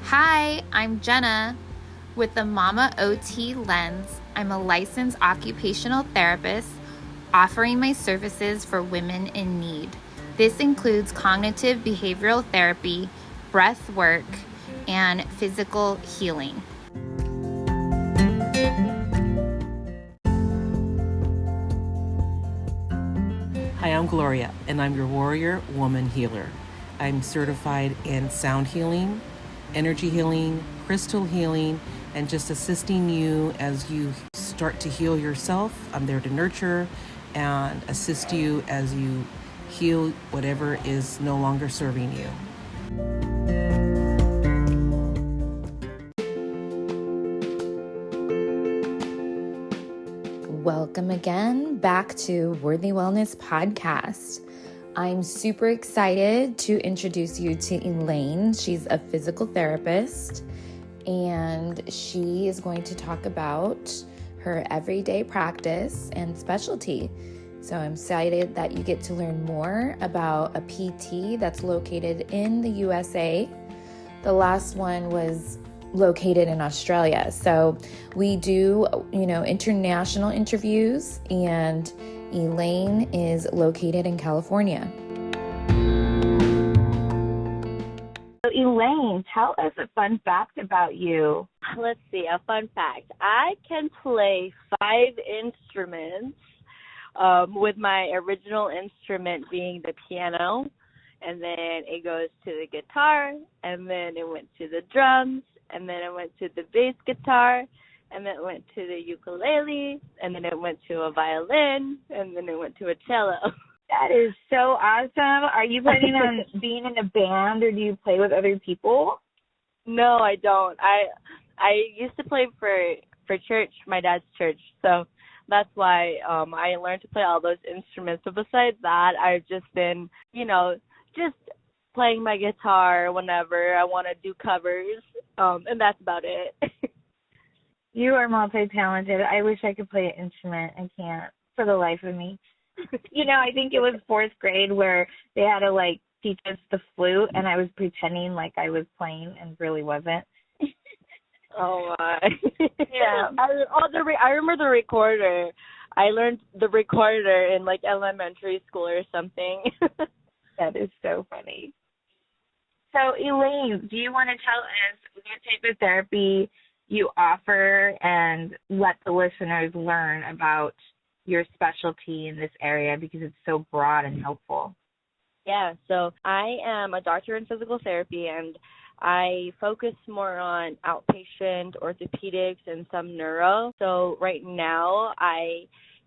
Hi, I'm Jenna. With the Mama OT lens, I'm a licensed occupational therapist offering my services for women in need. This includes cognitive behavioral therapy, breath work, and physical healing. Hi, I'm Gloria, and I'm your warrior woman healer. I'm certified in sound healing, energy healing, crystal healing, and just assisting you as you start to heal yourself. I'm there to nurture and assist you as you heal whatever is no longer serving you. Welcome again back to Worthy Wellness Podcast. I'm super excited to introduce you to Elaine. She's a physical therapist, and she is going to talk about her everyday practice and specialty. So I'm excited that you get to learn more about a PT that's located in the USA. The last one was located in Australia. So we do, international interviews, and Elaine is located in California. So Elaine, tell us a fun fact about you. Let's see, a fun fact. I can play 5 instruments, with my original instrument being the piano, and then it goes to the guitar, and then it went to the drums, and then it went to the bass guitar, and then it went to the ukulele, and then it went to a violin, and then it went to a cello. That is so awesome. Are you planning on being in a band, or do you play with other people? No, I don't. I used to play for church, my dad's church, so that's why I learned to play all those instruments. But besides that, I've just been, just playing my guitar whenever I want to do covers, and that's about it. You are multi-talented. I wish I could play an instrument. I can't for the life of me. I think it was 4th grade where they had to, teach us the flute, and I was pretending like I was playing and really wasn't. Oh, my. Yeah. I remember the recorder. I learned the recorder in, elementary school or something. That is so funny. So, Elaine, do you want to tell us what type of therapy you offer and let the listeners learn about your specialty in this area, because it's so broad and helpful? Yeah, so I am a doctor in physical therapy, and I focus more on outpatient orthopedics and some neuro. So right now I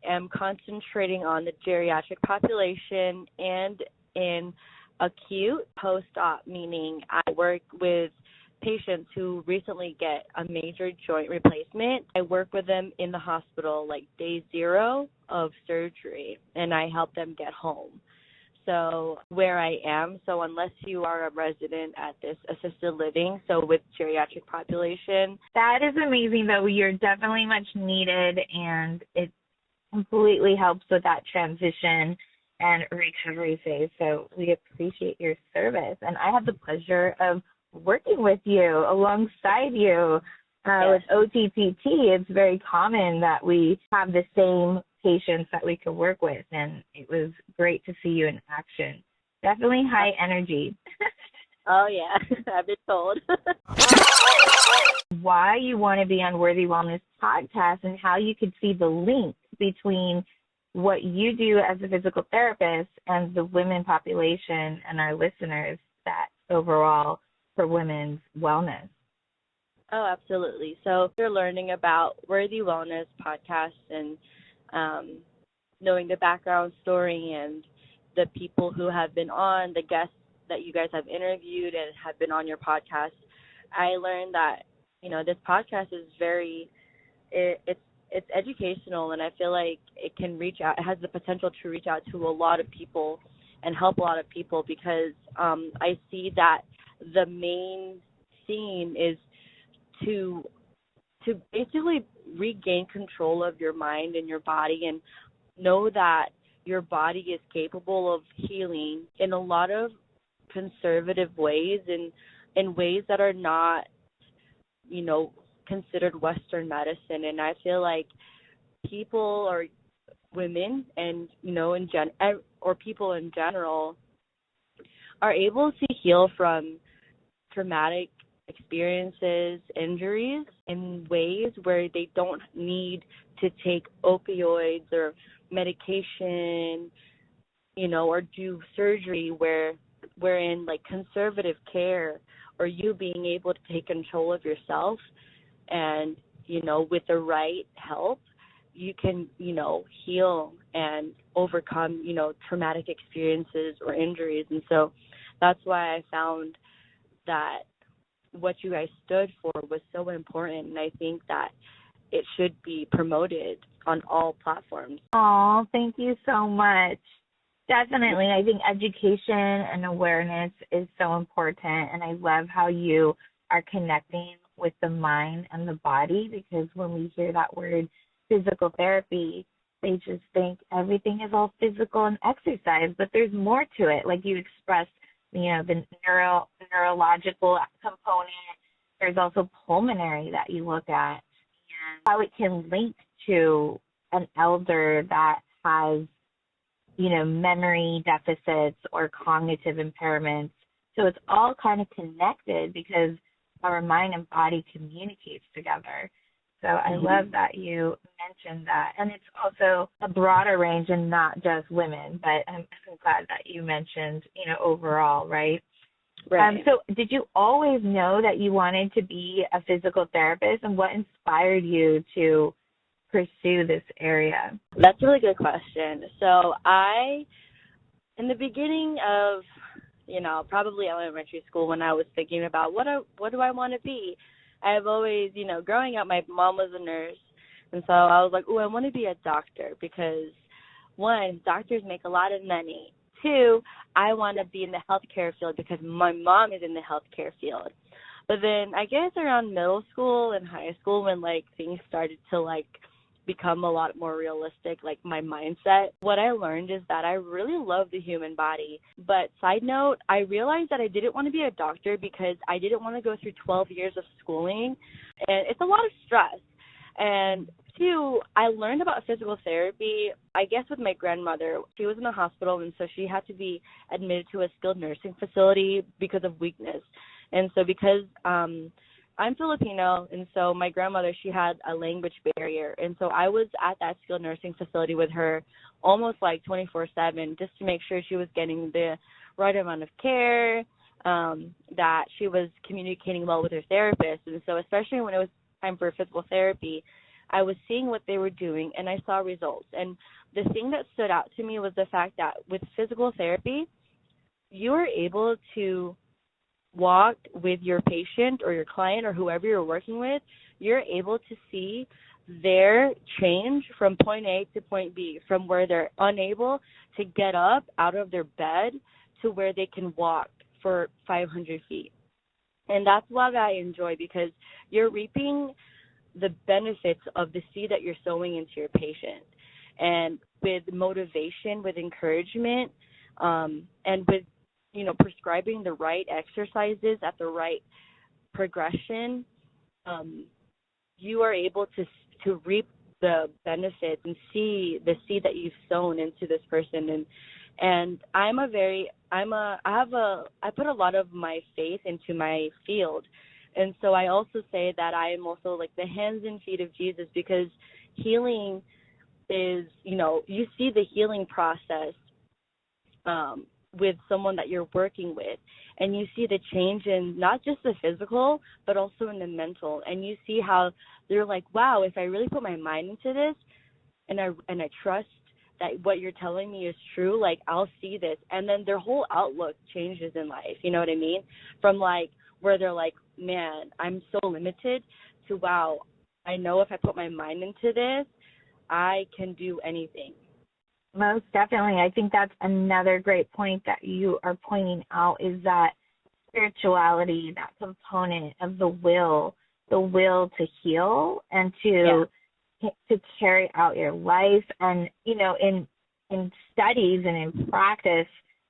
am concentrating on the geriatric population and in acute post-op, meaning I work with patients who recently get a major joint replacement. I work with them in the hospital day 0 of surgery, and I help them get home. So where I am, so unless you are a resident at this assisted living, so with geriatric population. That is amazing, though. You're definitely much needed, and it completely helps with that transition and recovery phase. So we appreciate your service. And I have the pleasure of working with you, alongside you. With OTPT, it's very common that we have the same patients that we could work with, and it was great to see you in action. Definitely high energy. Oh, yeah, I've been told. Why you want to be on Worthy Wellness Podcast, and how you could see the link between what you do as a physical therapist and the women population and our listeners, that overall for women's wellness. Oh, absolutely. So you're learning about Worthy Wellness Podcast and knowing the background story and the people who have been on, the guests that you guys have interviewed and have been on your podcast. I learned that, this podcast is it's educational, and I feel like it can reach out. It has the potential to reach out to a lot of people and help a lot of people, because I see that the main theme is to basically regain control of your mind and your body, and know that your body is capable of healing in a lot of conservative ways, and in ways that are not, considered Western medicine. And I feel like people or women and, or people in general are able to heal from traumatic experiences, injuries in ways where they don't need to take opioids or medication, or do surgery wherein like conservative care or you being able to take control of yourself and, with the right help, you can, heal and overcome, traumatic experiences or injuries. And so that's why I found that what you guys stood for was so important. And I think that it should be promoted on all platforms. Oh, thank you so much. Definitely. I think education and awareness is so important. And I love how you are connecting with the mind and the body, because when we hear that word physical therapy, they just think everything is all physical and exercise, but there's more to it. Like you expressed, the neurological component. There's also pulmonary that you look at, and how it can link to an elder that has, memory deficits or cognitive impairments. So it's all kind of connected because our mind and body communicates together. So I love that you mentioned that. And it's also a broader range and not just women, but I'm glad that you mentioned, overall, right? Right. So did you always know that you wanted to be a physical therapist, and what inspired you to pursue this area? That's a really good question. So in the beginning of, probably elementary school, when I was thinking about what do I want to be, I've always, growing up, my mom was a nurse. And so I was like, I want to be a doctor because, one, doctors make a lot of money. Two, I want to be in the healthcare field because my mom is in the healthcare field. But then I guess around middle school and high school when, things started to, become a lot more realistic, my mindset, what I learned is that I really love the human body. But side note, I realized that I didn't want to be a doctor because I didn't want to go through 12 years of schooling, and it's a lot of stress. And two, I learned about physical therapy, I guess, with my grandmother. She was in a hospital, and so she had to be admitted to a skilled nursing facility because of weakness. And so because I'm Filipino, and so my grandmother, she had a language barrier. And so I was at that skilled nursing facility with her almost 24/7 just to make sure she was getting the right amount of care, that she was communicating well with her therapist. And so especially when it was time for physical therapy, I was seeing what they were doing, and I saw results. And the thing that stood out to me was the fact that with physical therapy, you are able to walk with your patient or your client or whoever you're working with. You're able to see their change from point A to point B, from where they're unable to get up out of their bed to where they can walk for 500 feet. And that's what I enjoy, because you're reaping the benefits of the seed that you're sowing into your patient. And with motivation, with encouragement, and with prescribing the right exercises at the right progression, you are able to reap the benefits and see the seed that you've sown into this person. And I put a lot of my faith into my field. And so I also say that I am also the hands and feet of Jesus, because healing is, you see the healing process with someone that you're working with, and you see the change in not just the physical but also in the mental, and you see how they're wow, if I really put my mind into this and I trust that what you're telling me is true, I'll see this. And then their whole outlook changes in life, you know what I mean? From where they're man, I'm so limited, to wow, I know if I put my mind into this, I can do anything. Most definitely. I think that's another great point that you are pointing out, is that spirituality, that component of the will to heal and to carry out your life. And, in studies and in practice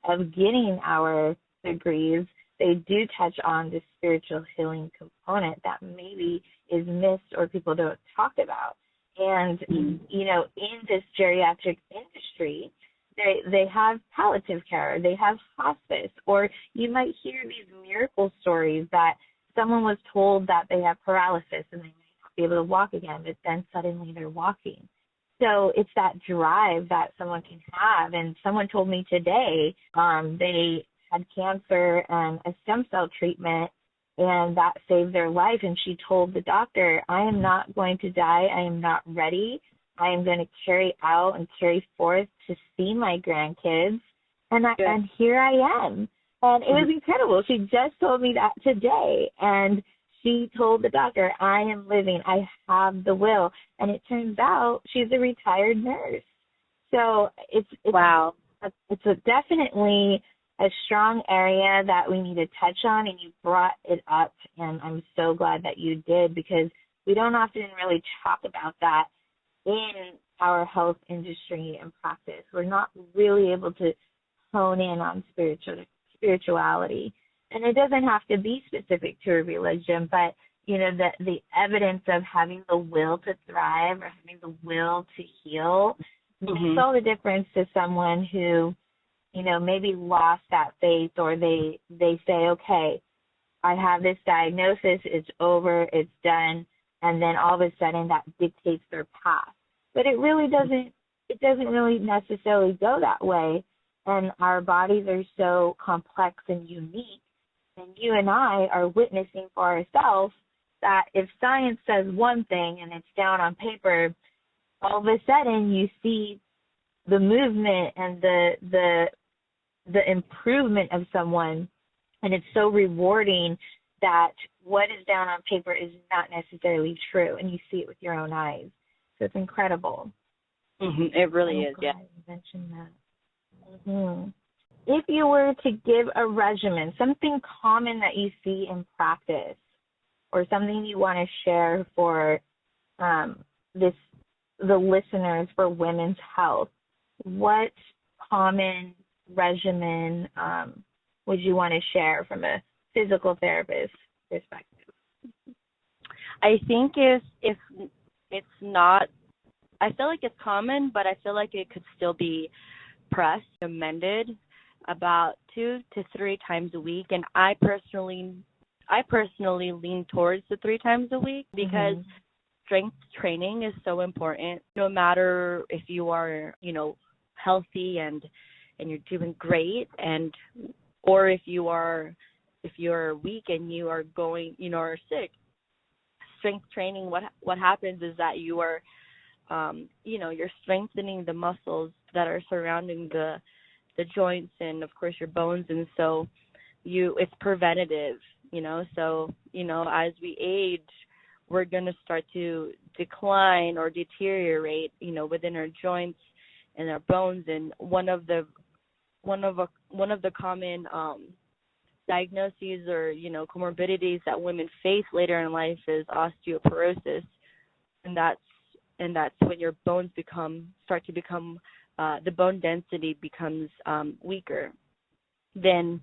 of getting our degrees, they do touch on the spiritual healing component that maybe is missed or people don't talk about. And, you know, in this geriatric industry, they have palliative care, they have hospice, or you might hear these miracle stories that someone was told that they have paralysis and they might not be able to walk again, but then suddenly they're walking. So it's that drive that someone can have. And someone told me today they had cancer and a stem cell treatment, and that saved their life. And she told the doctor, I am not going to die. I am not ready. I am going to carry out and carry forth to see my grandkids. And here I am. And it was incredible. She just told me that today. And she told the doctor, I am living. I have the will. And it turns out she's a retired nurse. So it's wow. It's definitely a strong area that we need to touch on, and you brought it up, and I'm so glad that you did, because we don't often really talk about that in our health industry and practice. We're not really able to hone in on spirituality. And it doesn't have to be specific to a religion, but, you know, the evidence of having the will to thrive or having the will to heal makes all the difference to someone who, you know, maybe lost that faith, or they say, okay, I have this diagnosis, it's over, it's done, and then all of a sudden that dictates their path. But it doesn't really necessarily go that way. And our bodies are so complex and unique. And you and I are witnessing for ourselves that if science says one thing and it's down on paper, all of a sudden you see the movement and the improvement of someone, and it's so rewarding that what is down on paper is not necessarily true, and you see it with your own eyes. So it's incredible. It really is, yeah. You mentioned that. If you were to give a regimen, something common that you see in practice, or something you want to share for the listeners for women's health, what common regimen would you want to share from a physical therapist perspective? I think if it's not, I feel like it's common, but I feel like it could still be pressed, amended about 2 to 3 times a week. And I personally lean towards the 3 times a week, because strength training is so important. No matter if you are, you know, healthy and you're doing great, and or if you're weak and you are going, you know, are sick. Strength training, what happens is that you are you know, you're strengthening the muscles that are surrounding the joints and of course your bones, and so it's preventative, you know. So, you know, as we age, we're going to start to decline or deteriorate, you know, within our joints and our bones. And one of the common diagnoses or, you know, comorbidities that women face later in life is osteoporosis, and that's when your bones start to become the bone density becomes weaker than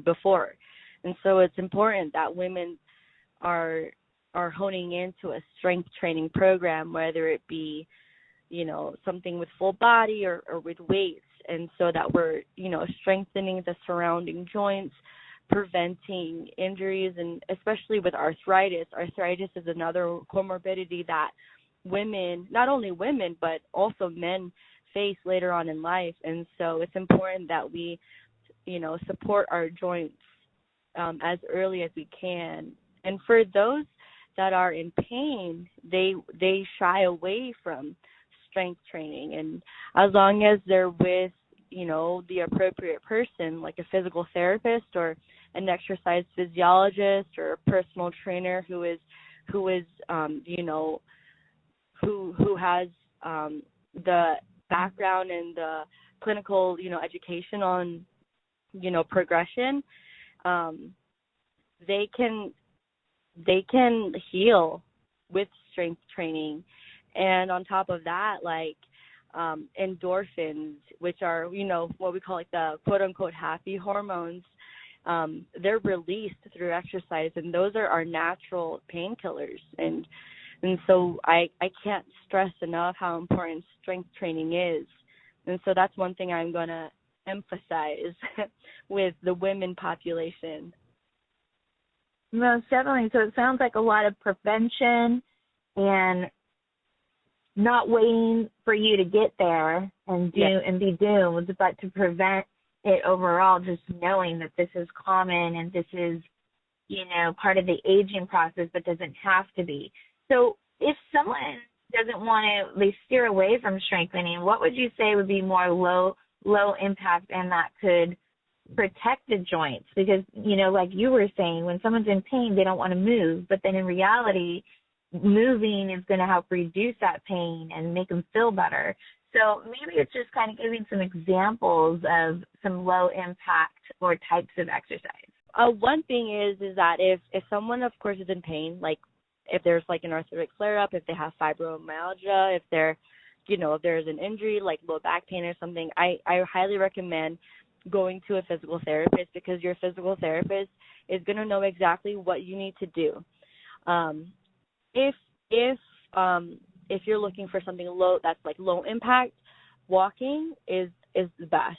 before. And so it's important that women are honing into a strength training program, whether it be, you know, something with full body or with weights, and so that we're, you know, strengthening the surrounding joints, preventing injuries, and especially with arthritis. Arthritis is another comorbidity that women, not only women, but also men face later on in life. And so it's important that we, you know, support our joints as early as we can. And for those that are in pain, they shy away from strength training. And as long as they're with, you know, the appropriate person, like a physical therapist or an exercise physiologist or a personal trainer who is you know, who has the background and the clinical, you know, education on, you know, progression, they can heal with strength training. And on top of that, like endorphins, which are, you know, what we call like the quote unquote happy hormones, they're released through exercise, and those are our natural painkillers. And so I can't stress enough how important strength training is. And so that's one thing I'm going to emphasize with the women population. Most definitely. So it sounds like a lot of prevention and not waiting for you to get there and be doomed, but to prevent it overall, just knowing that this is common and this is, part of the aging process, but doesn't have to be. So if someone doesn't want to, they steer away from strengthening, what would you say would be more low impact and that could protect the joints? Because, like you were saying, when someone's in pain, they don't want to move. But then in reality, moving is going to help reduce that pain and make them feel better. So maybe it's just kind of giving some examples of some low impact or types of exercise. One thing is that if someone, of course, is in pain, like if there's like an arthritic flare-up, if they have fibromyalgia, if there's an injury like low back pain or something, I highly recommend going to a physical therapist, because your physical therapist is going to know exactly what you need to do. If you're looking for something that's like low impact, walking is the best.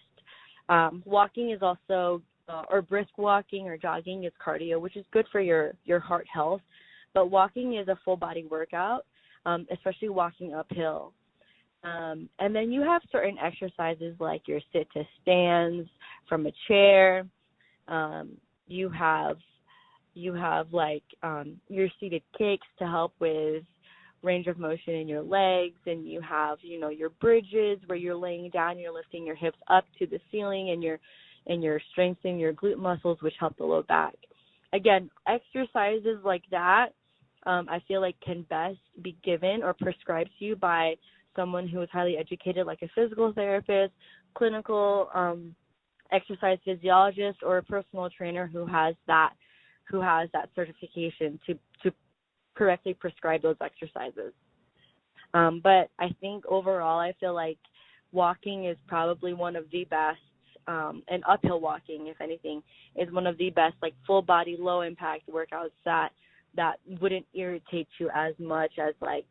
Walking is also, or brisk walking or jogging is cardio, which is good for your heart health. But walking is a full body workout, especially walking uphill. And then you have certain exercises like your sit to stands from a chair. You have like your seated kicks to help with range of motion in your legs, and you have your bridges where you're laying down, you're lifting your hips up to the ceiling, and you're strengthening your glute muscles, which help the low back. Again, exercises like that, I feel like can best be given or prescribed to you by someone who is highly educated, like a physical therapist, clinical exercise physiologist, or a personal trainer who has that certification to correctly prescribe those exercises. But I think overall, I feel like walking is probably one of the best, and uphill walking, if anything, is one of the best, like full body, low impact workouts that wouldn't irritate you as much as like,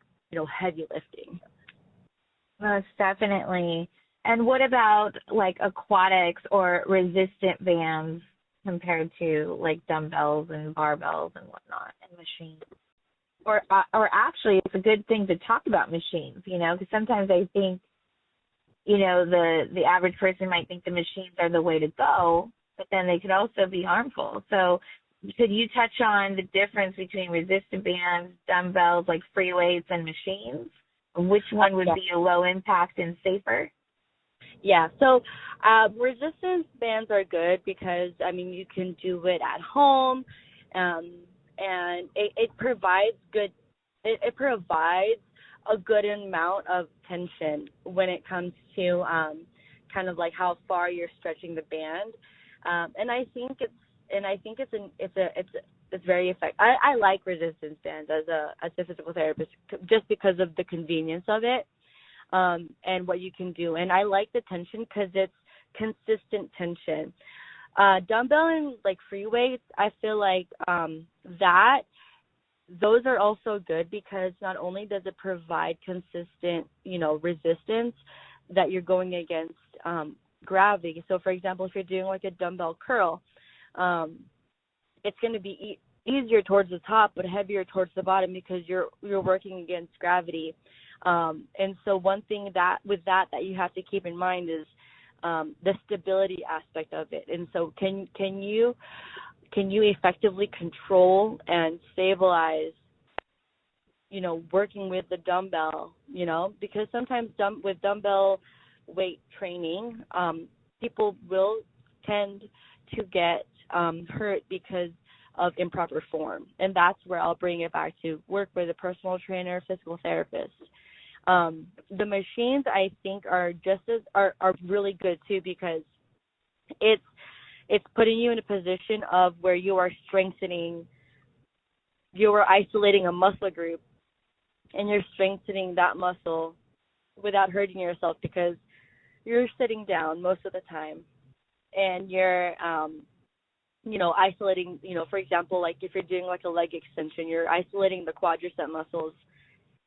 heavy lifting. Most definitely. And what about like aquatics or resistant bands compared to like dumbbells and barbells and whatnot and machines? Or actually, it's a good thing to talk about machines, because sometimes I think, the average person might think the machines are the way to go, but then they could also be harmful. So could you touch on the difference between resistant bands, dumbbells, like free weights, and machines? Which one would be a low impact and safer? Yeah, so resistance bands are good because, you can do it at home, and it provides a good amount of tension when it comes to kind of like how far you're stretching the band, and I think it's very effective. I like resistance bands as a physical therapist just because of the convenience of it, and what you can do, and I like the tension because it's consistent tension. Dumbbell and like free weights, I feel like those are also good because not only does it provide consistent, resistance that you're going against gravity. So, for example, if you're doing like a dumbbell curl, it's going to be easier towards the top but heavier towards the bottom because you're working against gravity. And so one thing that you have to keep in mind is the stability aspect of it. And so can you effectively control and stabilize, working with the dumbbell, because sometimes with dumbbell weight training, people will tend to get hurt because of improper form. And that's where I'll bring it back to work with a personal trainer, physical therapist. The machines I think are really good too because it's putting you in a position of where you are isolating a muscle group and you're strengthening that muscle without hurting yourself because you're sitting down most of the time and you're isolating, for example, like if you're doing like a leg extension, you're isolating the quadricep muscles,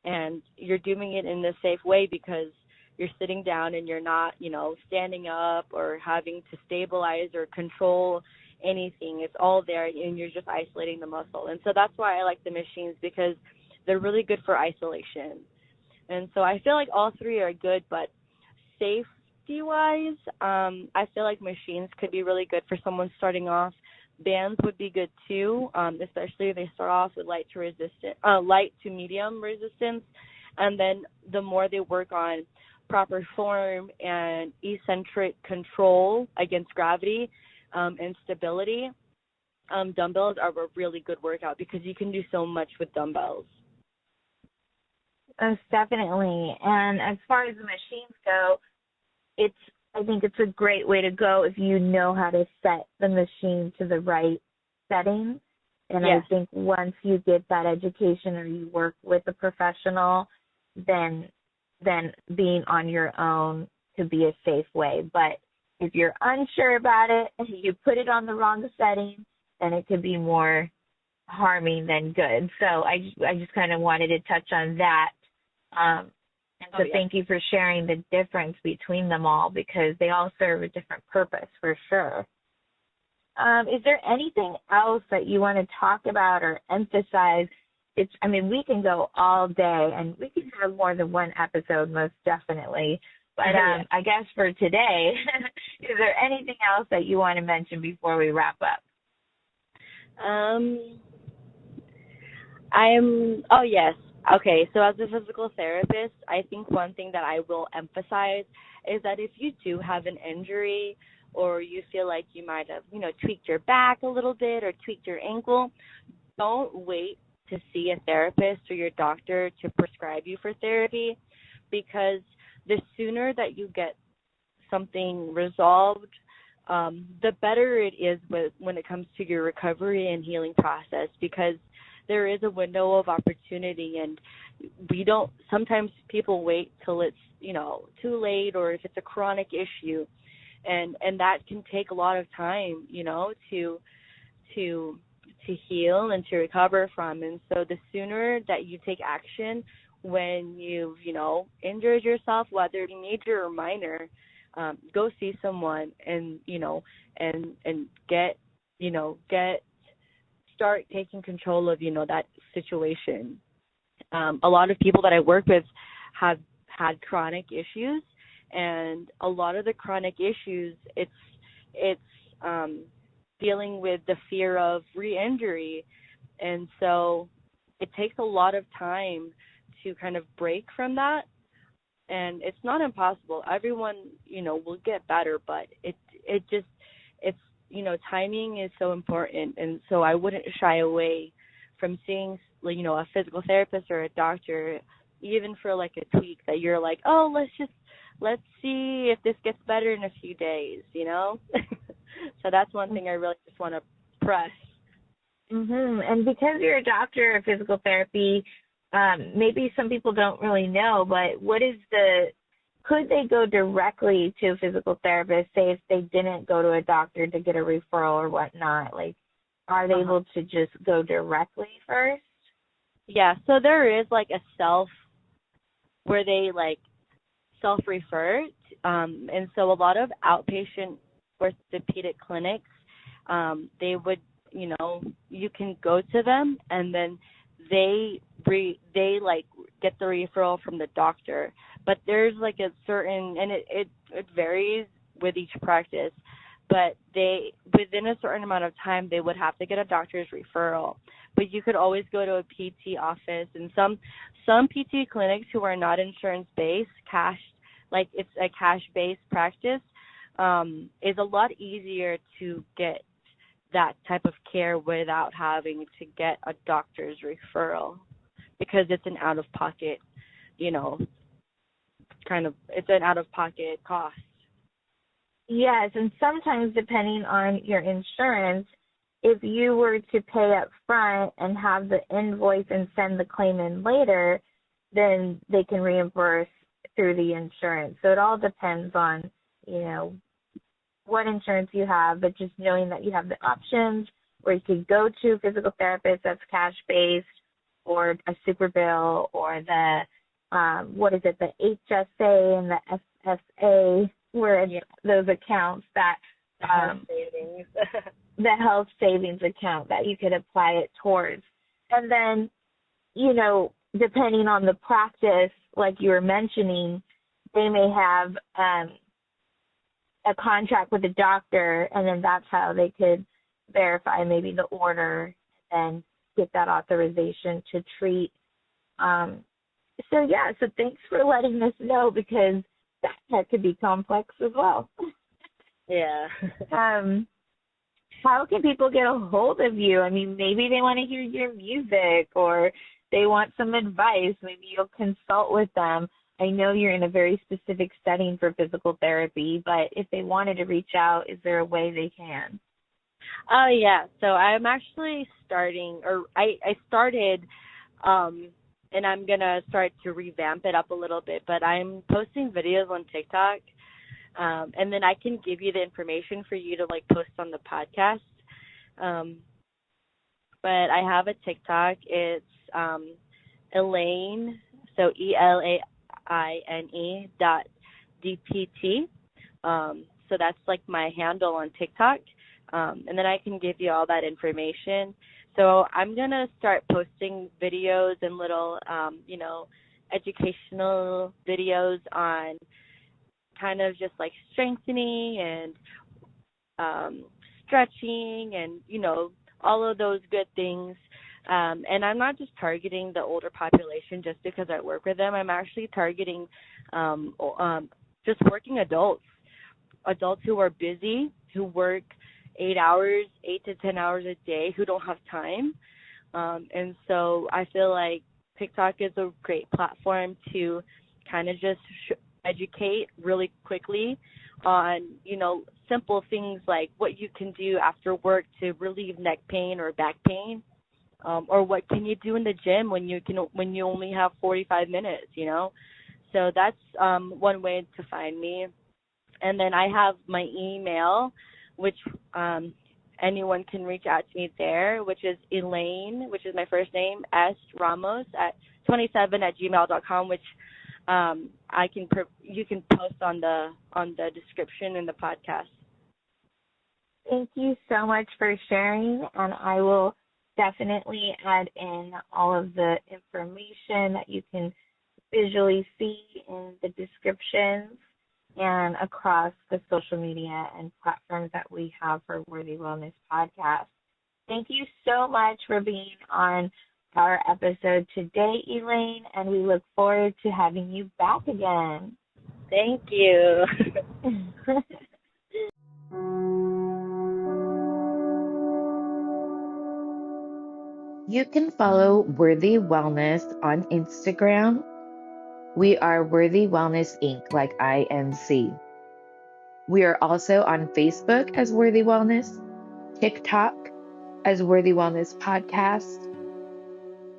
and you're doing it in a safe way because you're sitting down and you're not, standing up or having to stabilize or control anything. It's all there, and you're just isolating the muscle. And so that's why I like the machines, because they're really good for isolation. And so I feel like all three are good, but safety-wise, I feel like machines could be really good for someone starting off. Bands would be good too, especially if they start off with light to medium resistance, and then the more they work on proper form and eccentric control against gravity and stability, dumbbells are a really good workout because you can do so much with dumbbells. Most definitely. And as far as the machines go, I think it's a great way to go if you know how to set the machine to the right setting. And Yes. I think once you get that education or you work with a professional, then being on your own could be a safe way. But if you're unsure about it and you put it on the wrong setting, then it could be more harming than good. So I just kind of wanted to touch on that. And so thank you for sharing the difference between them all, because they all serve a different purpose for sure. Is there anything else that you want to talk about or emphasize? We can go all day, and we can have more than one episode, most definitely. But I guess for today, is there anything else that you want to mention before we wrap up? Yes. Okay, so as a physical therapist, I think one thing that I will emphasize is that if you do have an injury, or you feel like you might have, tweaked your back a little bit or tweaked your ankle, don't wait to see a therapist or your doctor to prescribe you for therapy, because the sooner that you get something resolved, the better it is when it comes to your recovery and healing process, because there is a window of opportunity, and sometimes people wait till it's, too late, or if it's a chronic issue, and that can take a lot of time, to heal and to recover from. And so the sooner that you take action when you've, injured yourself, whether it be major or minor, go see someone and start taking control of, that situation. A lot of people that I work with have had chronic issues, and a lot of the chronic issues, it's dealing with the fear of re-injury. And so it takes a lot of time to kind of break from that. And it's not impossible. Everyone, will get better, but timing is so important. And so I wouldn't shy away from seeing, a physical therapist or a doctor, even for like a tweak that you're like, oh, let's see if this gets better in a few days, So that's one thing I really just want to press. Mm-hmm. And because you're a doctor of physical therapy, maybe some people don't really know, but could they go directly to a physical therapist, say if they didn't go to a doctor to get a referral or whatnot? Like, are they able to just go directly first? Yeah, so there is like a where they like self-refer, and so a lot of outpatient orthopedic clinics, they would, you can go to them, and then they get the referral from the doctor. But there's like a certain, and it varies with each practice, but within a certain amount of time, they would have to get a doctor's referral. But you could always go to a PT office, and some PT clinics who are not insurance-based, it's a cash-based practice, is a lot easier to get that type of care without having to get a doctor's referral, because it's an out-of-pocket, it's an out-of-pocket cost. Yes, and sometimes depending on your insurance, if you were to pay up front and have the invoice and send the claim in later, then they can reimburse through the insurance. So it all depends on, what insurance you have, but just knowing that you have the options where you could go to a physical therapist that's cash-based, or a super bill, or the, the HSA and the FSA, where it's those accounts that, savings. the health savings account that you could apply it towards. And then, depending on the practice, like you were mentioning, they may have a contract with a doctor, and then that's how they could verify maybe the order and get that authorization to treat. So thanks for letting us know, because that could be complex as well. Yeah. How can people get a hold of you? I mean, maybe they want to hear your music, or they want some advice. Maybe you'll consult with them. I know you're in a very specific setting for physical therapy, but if they wanted to reach out, is there a way they can? Oh, yeah. So I'm actually starting, or I started, and I'm going to start to revamp it up a little bit, but I'm posting videos on TikTok, and then I can give you the information for you to, post on the podcast. But I have a TikTok. It's Elaine, so ELAINE.DPT. So that's my handle on TikTok. And then I can give you all that information. So I'm going to start posting videos and little, educational videos on kind of just strengthening and stretching and, all of those good things. And I'm not just targeting the older population just because I work with them. I'm actually targeting just working adults who are busy, who work 8 to 10 hours a day, who don't have time. And so I feel like TikTok is a great platform to kind of just educate really quickly on, simple things like what you can do after work to relieve neck pain or back pain. Or what can you do in the gym when you only have 45 minutes, So that's one way to find me. And then I have my email, which anyone can reach out to me there, which is Elaine, which is my first name, S. Ramos at 27@gmail.com, which you can post on the description in the podcast. Thank you so much for sharing, and I will definitely add in all of the information that you can visually see in the descriptions and across the social media and platforms that we have for Worthy Wellness Podcast. Thank you so much for being on our episode today, Elaine, and we look forward to having you back again. Thank you. You can follow Worthy Wellness on Instagram. We are Worthy Wellness Inc., like INC. We are also on Facebook as Worthy Wellness, TikTok as Worthy Wellness Podcast,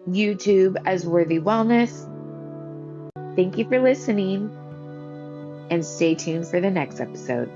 YouTube as Worthy Wellness. Thank you for listening, and stay tuned for the next episode.